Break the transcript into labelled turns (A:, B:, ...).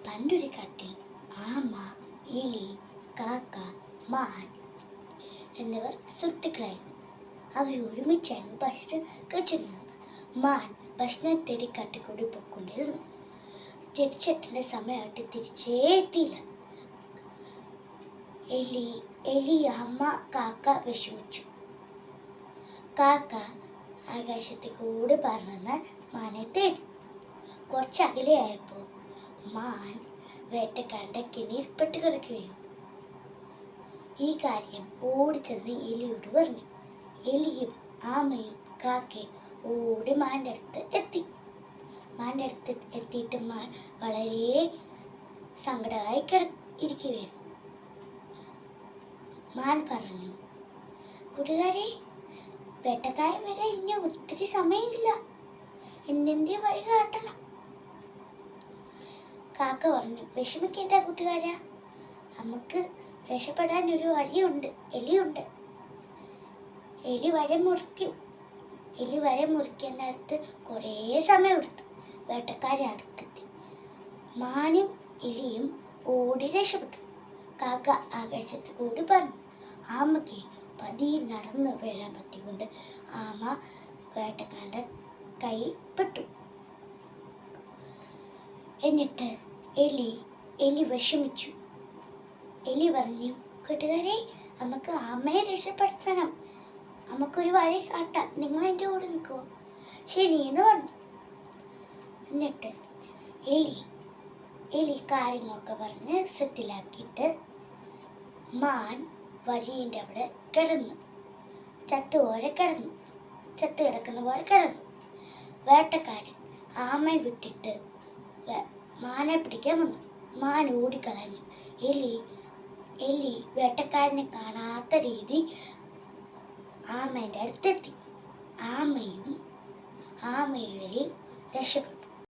A: പണ്ടൊരു കാട്ടിൽ ആമ, എലി, കാക്ക, മാൻ എന്നിവർ സുഹൃത്തുക്കളായിരുന്നു. അവർ ഒരുമിച്ചായിരുന്നു ഭക്ഷണം കഴിച്ചിരുന്നത്. മാൻ ഭക്ഷണം തേടി കാട്ടിക്കൂടി പൊയ്ക്കൊണ്ടിരുന്നു. തിരിച്ചെത്തേണ്ട സമയമായിട്ട് തിരിച്ചേ എത്തിയില്ല. എലി, അമ്മ, കാക്ക വിഷമിച്ചു. കാക്ക ആകാശത്തിൽ കൂടി പറന്ന് മാനെ തേടി. കുറച്ചകലെയായപ്പോൾ മാൻ വേട്ടക്കാരൻ്റെ കെണിയിൽപ്പെട്ട് കിടക്കുകയും ഈ കാര്യം ഓടിച്ചെന്ന് എലിയോട് പറഞ്ഞു. എലിയും ആമയും കാക്കയും ഓടി മാൻ്റെ അടുത്ത് എത്തി. മാൻ്റെ അടുത്ത് എത്തിയിട്ട് മാൻ വളരെ സങ്കടമായി ഇരിക്കുകയാണ്. മാൻ പറഞ്ഞു, കൂട്ടുകാരെ, വേട്ടക്കാരൻ വരെ ഇനി ഒത്തിരി സമയമില്ല, എന്നെ വഴി കാട്ടണം. കാക്ക പറഞ്ഞു, വിഷമിക്കേണ്ട കൂട്ടുകാരാ, നമുക്ക് രക്ഷപ്പെടാൻ ഒരു വഴിയുണ്ട്, എലിയുണ്ട്. എലി വര മുറിക്കാൻ നേരത്ത് കുറേ സമയം എടുത്തു. വേട്ടക്കാരെ അടുത്തെത്തി. മാനും എലിയും ഓടി രക്ഷപ്പെട്ടു. കാക്ക ആകാശത്ത് കൂടി പറഞ്ഞു. ആമയ്ക്ക് പതിയെ നടന്നു വരാൻ പറ്റിക്കൊണ്ട് ആമ വേട്ടക്കാരൻ്റെ കൈ പെട്ടു. എന്നിട്ട് എലി വിഷമിച്ചു. എലി പറഞ്ഞു, കൂട്ടുകാരെ, നമുക്ക് ആമയെ രക്ഷപ്പെടുത്തണം, നമുക്കൊരു വഴി കാട്ടാം, നിങ്ങൾ എൻ്റെ കൂടെ നിൽക്കുമോ? ശരിയെന്ന് പറഞ്ഞു. എന്നിട്ട് എലി കാര്യങ്ങളൊക്കെ പറഞ്ഞ് സെറ്റിലാക്കിയിട്ട് മാൻ വഴിയുടെ അവിടെ കിടന്നു. ചത്തു കിടക്കുന്ന പോലെ കിടന്നു. വേട്ടക്കാരൻ ആമയെ വിട്ടിട്ട് മാനെ പിടിക്കാൻ വന്നു. മാൻ ഓടിക്കളഞ്ഞു. എലി വേട്ടക്കാരനെ കാണാത്ത രീതി ആമേൻ്റെ അടുത്തെത്തി. ആമയും എലി രക്ഷപ്പെട്ടു.